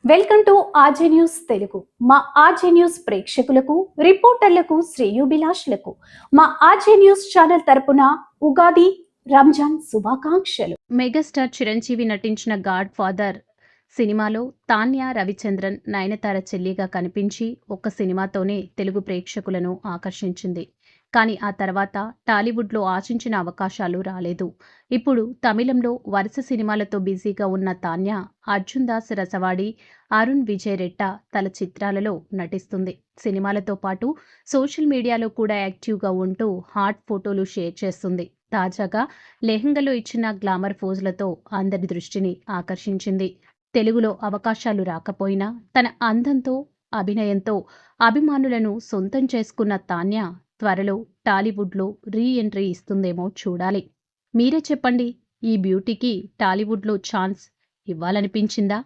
Welcome to RJ news Telugu. మా RJ news ప్రేక్షకులకు, రిపోర్టర్లకు, శ్రేయోభిలాషులకు మా ఆర్జే న్యూస్ ఛానల్ తరపున ఉగాది, రంజాన్ శుభాకాంక్షలు. మెగాస్టార్ చిరంజీవి నటించిన గాడ్ ఫాదర్ సినిమాలో తాన్యా రవిచంద్రన్ నయనతార చెల్లిగా కనిపించి ఒక్క సినిమాతోనే తెలుగు ప్రేక్షకులను ఆకర్షించింది. కానీ ఆ తర్వాత టాలీవుడ్లో ఆశించిన అవకాశాలు రాలేదు. ఇప్పుడు తమిళంలో వరుస సినిమాలతో బిజీగా ఉన్న తాన్యా అర్జున్ దాస్ రసవాడి, అరుణ్ విజయ్ రెట్ట తల చిత్రాలలో నటిస్తుంది. సినిమాలతో పాటు సోషల్ మీడియాలో కూడా యాక్టివ్గా ఉంటూ హాట్ ఫోటోలు షేర్ చేస్తుంది. తాజాగా లెహంగాలో ఇచ్చిన గ్లామర్ పోజులతో అందరి దృష్టిని ఆకర్షించింది. తెలుగులో అవకాశాలు రాకపోయినా తన అందంతో, అభినయంతో అభిమానులను సొంతం చేసుకున్న తాన్యా త్వరలో టాలీవుడ్లో రీ ఎంట్రీ ఇస్తుందేమో చూడాలి. మీరే చెప్పండి, ఈ బ్యూటీకి టాలీవుడ్లో ఛాన్స్ ఇవ్వాలనిపించిందా?